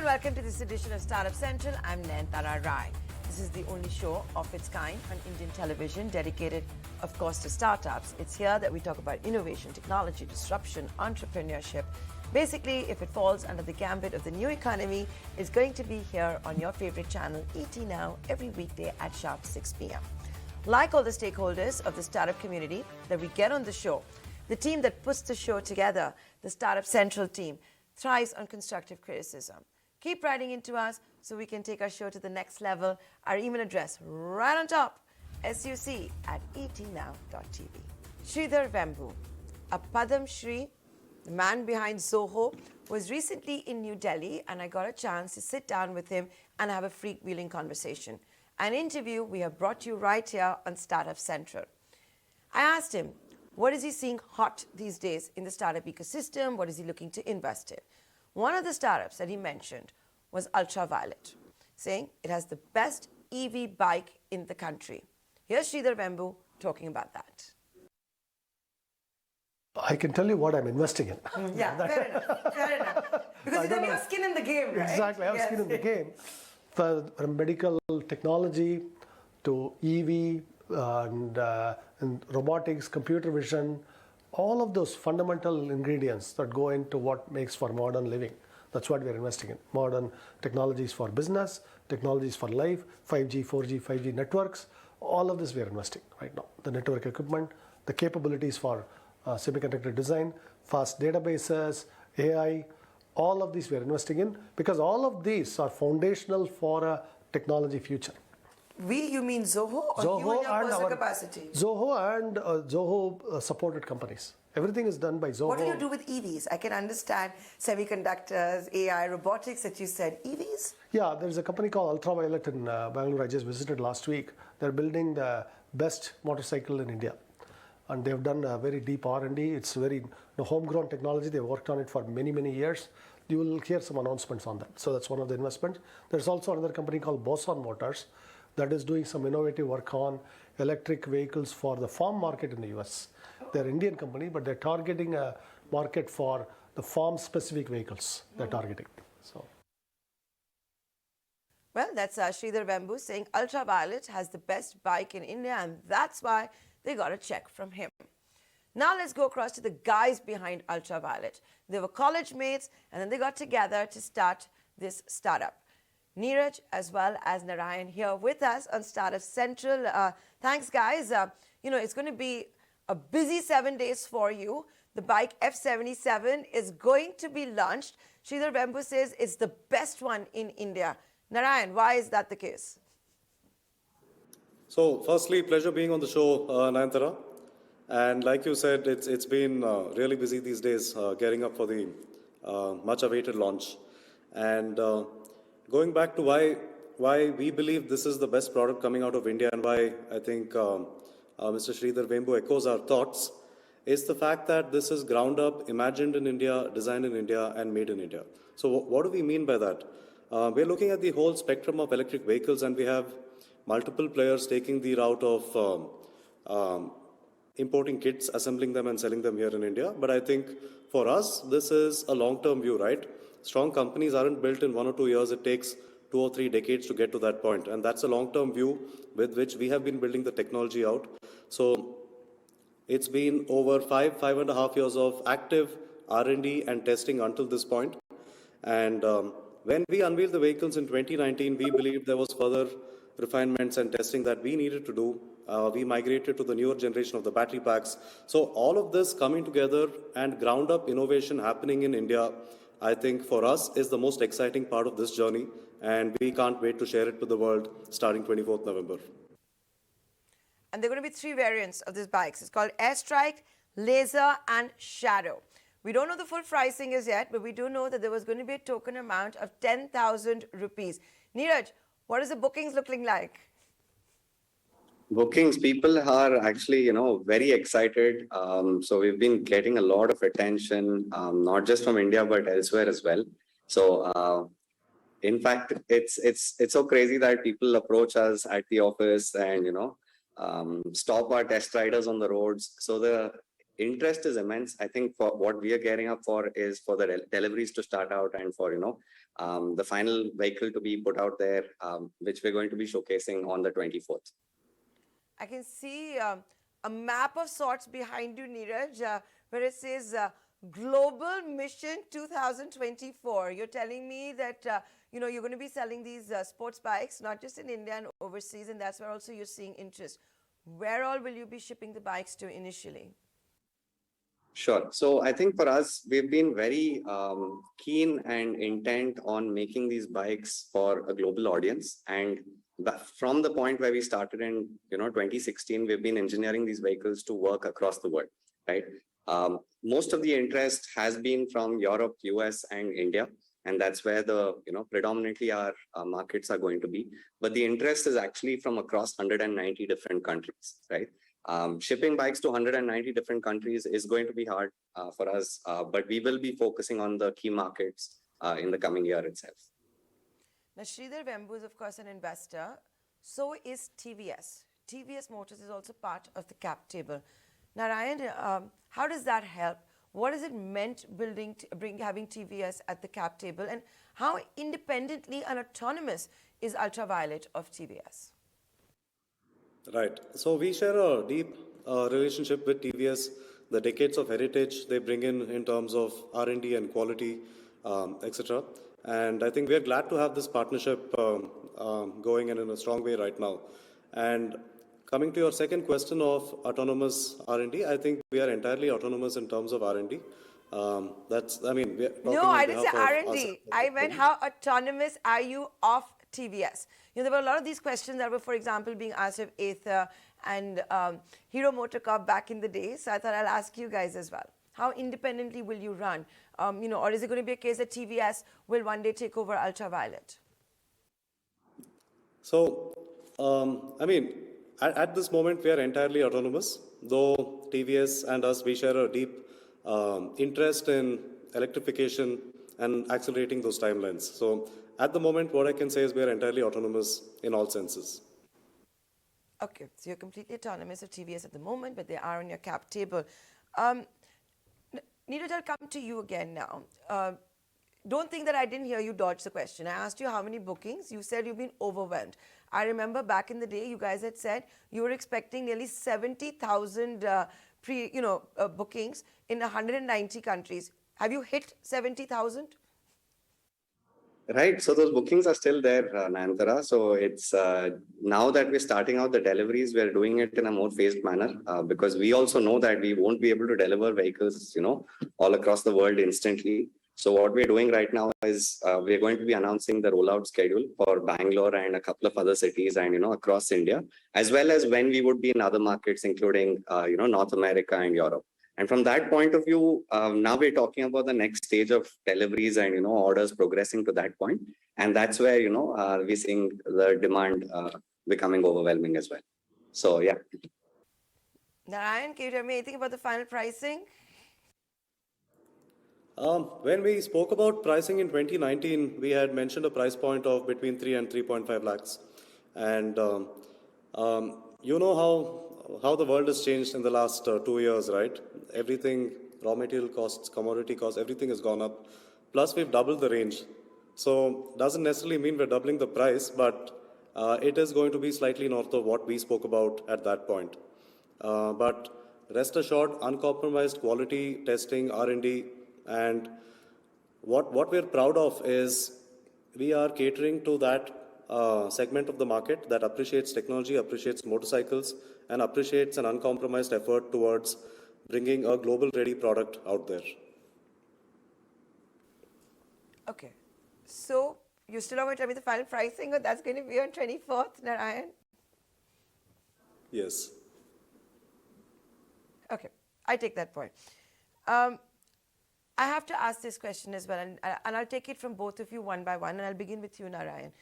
and welcome to this edition of Startup Central. I'm Nayantara. This is the only show of its kind on Indian television dedicated, of course, to startups. It's here that we talk about innovation, technology, disruption, entrepreneurship. Basically, if it falls under the gambit of the new economy, it's going to be here on your favorite channel, ET Now, every weekday at sharp 6 p.m. Like all the stakeholders of the startup community that we get on the show, the team that puts the show together, the Startup Central team, thrives on constructive criticism. Keep writing into us so we can take our show to the next level. Our email address right on top, suc@etnow.tv. Sridhar Vembu, a Padam Shri, the man behind Zoho, was recently in New Delhi, and I got a chance to sit down with him and have a freak-wheeling conversation. An interview we have brought you right here on Startup Central. I asked him, what is he seeing hot these days in the startup ecosystem? What is he looking to invest in? One of the startups that he mentioned was Ultraviolette, saying it has the best EV bike in the country. Here's Sridhar Vembu talking about that. I can tell you what I'm investing in. Yeah, fair enough. Because you have skin in the game, right? Exactly, I have skin in the game. From medical technology to EV and robotics, computer vision, all of those fundamental ingredients that go into what makes for modern living. That's what we're investing in. Modern technologies for business, technologies for life, 5G, 4G, 5G networks, all of this we're investing right now. The network equipment, the capabilities for semiconductor design, fast databases, AI, all of these we're investing in because all of these are foundational for a technology future. You mean Zoho or Zoho you in your and personal capacity? Zoho and Zoho supported companies. Everything is done by Zoho. What do you do with EVs? I can understand semiconductors, AI, robotics that you said. EVs? Yeah, there's a company called Ultraviolette in Bangalore I just visited last week. They're building the best motorcycle in India. And they've done a very deep R&D. It's very homegrown technology. They've worked on it for many, many years. You will hear some announcements on that. So that's one of the investments. There's also another company called Boson Motors that is doing some innovative work on electric vehicles for the farm market in the US. They're an Indian company, but they're targeting a market for the farm-specific vehicles they're targeting. So. Well, that's Sridhar Vembu saying Ultraviolette has the best bike in India, and that's why they got a check from him. Now let's go across to the guys behind Ultraviolette. They were college mates, and then they got together to start this startup. Niraj as well as Narayan here with us on Startup Central. Thanks, guys. It's going to be a busy 7 days for you. The bike F77 is going to be launched. Sridhar Vembu says it's the best one in India. Narayan, why is that the case? So, firstly, pleasure being on the show, Nayantara. And like you said, it's been really busy these days, getting up for the much-awaited launch. And going back to why we believe this is the best product coming out of India and why I think Mr. Sridhar Vembu echoes our thoughts, is the fact that this is ground up, imagined in India, designed in India, and made in India. So what do we mean by that? We're looking at the whole spectrum of electric vehicles, and we have multiple players taking the route of importing kits, assembling them, and selling them here in India. But I think for us, this is a long-term view, right? Strong companies aren't built in 1 or 2 years. It takes 2 or 3 decades to get to that point. And that's a long-term view with which we have been building the technology out. So it's been over 5.5 years of active R&D and testing until this point. And when we unveiled the vehicles in 2019, we believed there was further refinements and testing that we needed to do. We migrated to the newer generation of the battery packs. So all of this coming together and ground up innovation happening in India, I think for us is the most exciting part of this journey, and we can't wait to share it with the world starting 24th November. And there are going to be 3 variants of these bikes. It's called Airstrike, Laser, and Shadow. We don't know the full pricing as yet, but we do know that there was going to be a token amount of 10,000 rupees. Niraj, what is the bookings looking like? Bookings, people are actually, very excited. So we've been getting a lot of attention, not just from India, but elsewhere as well. So in fact, it's so crazy that people approach us at the office and, stop our test riders on the roads. So the interest is immense. I think for what we are gearing up for is for the deliveries to start out and for, the final vehicle to be put out there, which we're going to be showcasing on the 24th. I can see a map of sorts behind you, Niraj, where it says Global Mission 2024. You're telling me that you're going to be selling these sports bikes not just in India and overseas, and that's where also you're seeing interest. Where all will you be shipping the bikes to initially? Sure. So I think for us, we've been very keen and intent on making these bikes for a global audience. And from the point where we started in 2016, we've been engineering these vehicles to work across the world, right? Most of the interest has been from Europe, US, and India, and that's where the predominantly our markets are going to be. But the interest is actually from across 190 different countries, right? Shipping bikes to 190 different countries is going to be hard for us, but we will be focusing on the key markets in the coming year itself. Now, Sridhar, Vembu is, of course, an investor. So is TVS. TVS Motors is also part of the cap table. Narayan, how does that help? What has it meant having TVS at the cap table? And how independently and autonomous is Ultraviolette of TVS? Right. So we share a deep relationship with TVS. The decades of heritage they bring in terms of R&D and quality, etc. And I think we are glad to have this partnership going in a strong way right now. And coming to your second question of autonomous R&D, I think we are entirely autonomous in terms of R&D. We are talking No, I didn't say R&D. I meant how autonomous are you of TVS? There were a lot of these questions that were, for example, being asked of Ather and Hero MotoCorp back in the day. So I thought I'll ask you guys as well. How independently will you run? Or is it going to be a case that TVS will one day take over Ultraviolette? So, at this moment, we are entirely autonomous, though TVS and us, we share a deep interest in electrification and accelerating those timelines. So, at the moment, what I can say is we are entirely autonomous in all senses. Okay, so you're completely autonomous of TVS at the moment, but they are on your cap table. Niraj, I'll come to you again now. Don't think that I didn't hear you dodge the question. I asked you how many bookings. You said you've been overwhelmed. I remember back in the day, you guys had said you were expecting nearly 70,000 bookings in 190 countries. Have you hit 70,000? Right. So those bookings are still there, Nayantara. So it's now that we're starting out the deliveries, we're doing it in a more phased manner because we also know that we won't be able to deliver vehicles, all across the world instantly. So what we're doing right now is we're going to be announcing the rollout schedule for Bangalore and a couple of other cities and, across India, as well as when we would be in other markets, including, North America and Europe. And from that point of view, now we're talking about the next stage of deliveries and, orders progressing to that point. And that's where, we're seeing the demand becoming overwhelming as well. So, yeah. Narayan, can you tell me anything about the final pricing? When we spoke about pricing in 2019, we had mentioned a price point of between 3 and 3.5 lakhs. And you know how the world has changed in the last 2 years, right? Everything, raw material costs, commodity costs, everything has gone up. Plus, we've doubled the range. So, doesn't necessarily mean we're doubling the price, but it is going to be slightly north of what we spoke about at that point. But rest assured, uncompromised quality, testing, R&D, and what we're proud of is we are catering to that segment of the market that appreciates technology, appreciates motorcycles, and appreciates an uncompromised effort towards bringing a global-ready product out there. Okay. So, you still not going to tell me the final pricing, but that's going to be on 24th, Narayan? Yes. Okay. I take that point. I have to ask this question as well, and I'll take it from both of you one by one, and I'll begin with you, Narayan.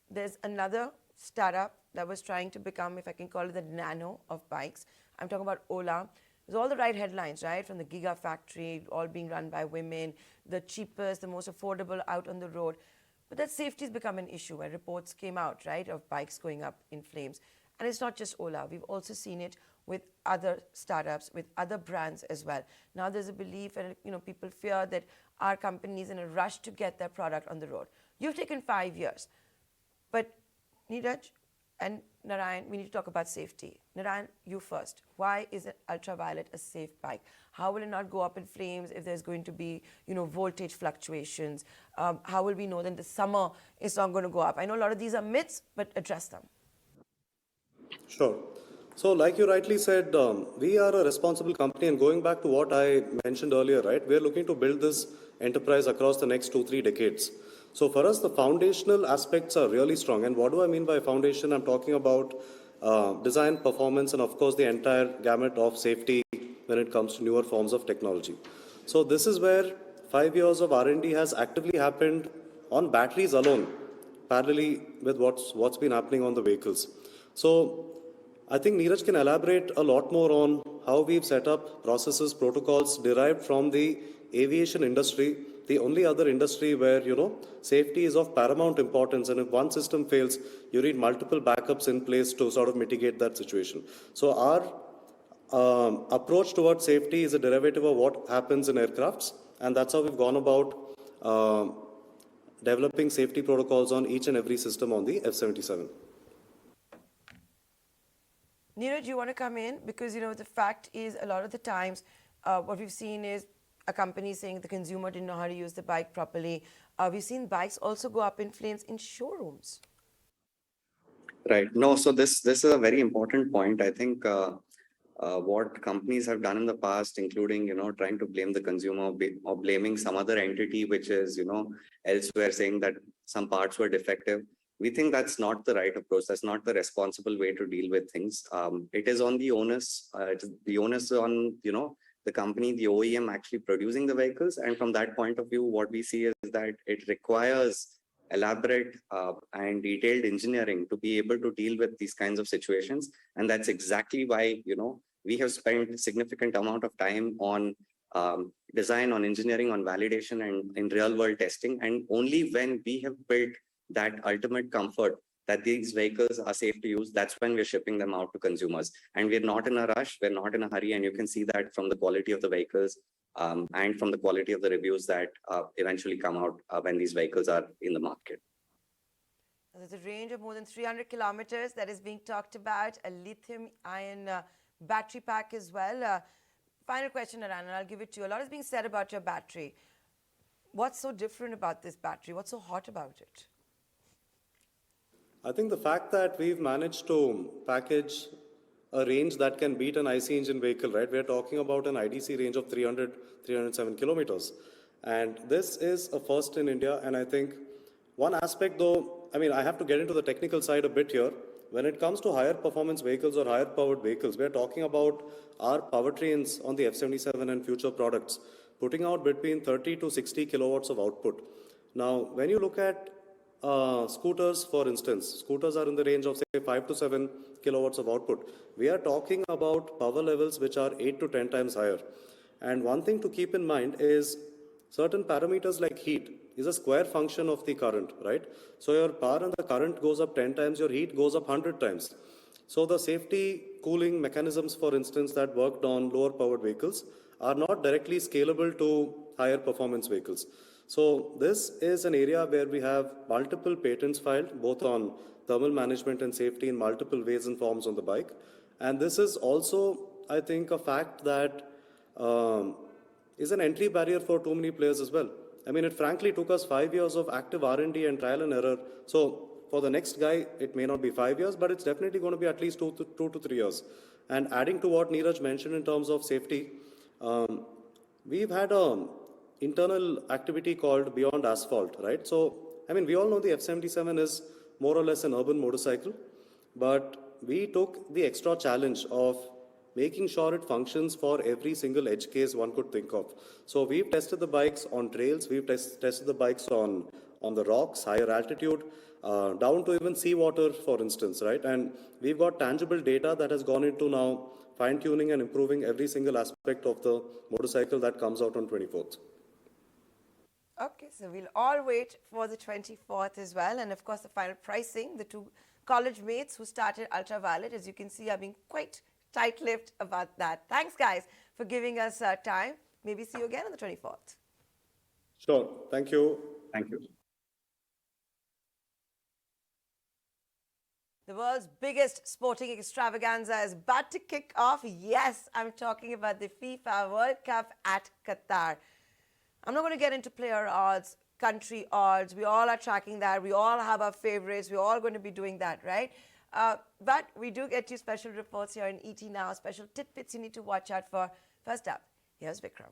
There's another startup that was trying to become, if I can call it, the nano of bikes. I'm talking about Ola. There's all the right headlines, right? From the Gigafactory, all being run by women, the cheapest, the most affordable out on the road. But that safety has become an issue where reports came out, right, of bikes going up in flames. And it's not just Ola. We've also seen it with other startups, with other brands as well. Now there's a belief and people fear that our company is in a rush to get their product on the road. You've taken 5 years. But Niraj and Narayan, we need to talk about safety. Narayan, you first. Why is Ultraviolette a safe bike? How will it not go up in flames if there's going to be, voltage fluctuations? How will we know that the summer is not going to go up? I know a lot of these are myths, but address them. Sure. So, like you rightly said, we are a responsible company, and going back to what I mentioned earlier, right? We're looking to build this enterprise across the next 2-3 decades. So, for us, the foundational aspects are really strong. And what do I mean by foundation? I'm talking about design, performance, and of course, the entire gamut of safety when it comes to newer forms of technology. So, this is where 5 years of R&D has actively happened on batteries alone, parallelly with what's been happening on the vehicles. So, I think Niraj can elaborate a lot more on how we've set up processes, protocols derived from the aviation industry, the only other industry where, safety is of paramount importance. And if one system fails, you need multiple backups in place to sort of mitigate that situation. So our approach towards safety is a derivative of what happens in aircrafts. And that's how we've gone about developing safety protocols on each and every system on the F77. Niraj, you want to come in? Because, the fact is a lot of the times what we've seen is a company saying the consumer didn't know how to use the bike properly. We've seen bikes also go up in flames in showrooms. Right. No, so this is a very important point. I think what companies have done in the past, including, trying to blame the consumer or blaming some other entity, which is, elsewhere, saying that some parts were defective. We think that's not the right approach. That's not the responsible way to deal with things. It is on the onus. The onus on, the company, the OEM actually producing the vehicles. And from that point of view, what we see is that it requires elaborate and detailed engineering to be able to deal with these kinds of situations. And that's exactly why, we have spent a significant amount of time on design, on engineering, on validation, and in real world testing. And only when we have built that ultimate comfort that these vehicles are safe to use, that's when we're shipping them out to consumers. And we're not in a rush, we're not in a hurry, and you can see that from the quality of the vehicles and from the quality of the reviews that eventually come out when these vehicles are in the market. There's a range of more than 300 kilometers that is being talked about, a lithium-ion battery pack as well. Final question, Narayan, and I'll give it to you. A lot is being said about your battery. What's so different about this battery? What's so hot about it? I think the fact that we've managed to package a range that can beat an IC engine vehicle, right? We're talking about an IDC range of 307 kilometers. And this is a first in India. And I think one aspect though, I have to get into the technical side a bit here. When it comes to higher performance vehicles or higher powered vehicles, we're talking about our powertrains on the F77 and future products, putting out between 30 to 60 kilowatts of output. Now, when you look at scooters, for instance, scooters are in the range of say 5 to 7 kilowatts of output. We are talking about power levels which are 8 to 10 times higher. And one thing to keep in mind is certain parameters like heat is a square function of the current, right? So your power and the current goes up 10 times, your heat goes up 100 times. So the safety cooling mechanisms, for instance, that worked on lower powered vehicles are not directly scalable to higher performance vehicles. So this is an area where we have multiple patents filed, both on thermal management and safety in multiple ways and forms on the bike. And this is also, I think, a fact that is an entry barrier for too many players as well. It frankly took us 5 years of active R&D and trial and error. So for the next guy, it may not be 5 years, but it's definitely going to be at least 2 to 3 years. And adding to what Niraj mentioned in terms of safety, we've had a internal activity called Beyond Asphalt, right? So, we all know the F77 is more or less an urban motorcycle, but we took the extra challenge of making sure it functions for every single edge case one could think of. So we've tested the bikes on trails, we've tested the bikes on the rocks, higher altitude, down to even seawater, for instance, right? And we've got tangible data that has gone into now fine-tuning and improving every single aspect of the motorcycle that comes out on 24th. Okay, so we'll all wait for the 24th as well. And of course, the final pricing, the two college mates who started Ultraviolette, as you can see, are being quite tight-lipped about that. Thanks, guys, for giving us time. Maybe see you again on the 24th. Sure. Thank you. Thank you. The world's biggest sporting extravaganza is about to kick off. Yes, I'm talking about the FIFA World Cup at Qatar. I'm not going to get into player odds, country odds. We all are tracking that. We all have our favorites. We're all going to be doing that, right? But we do get you special reports here in ET Now, special tidbits you need to watch out for. First up, here's Vikram.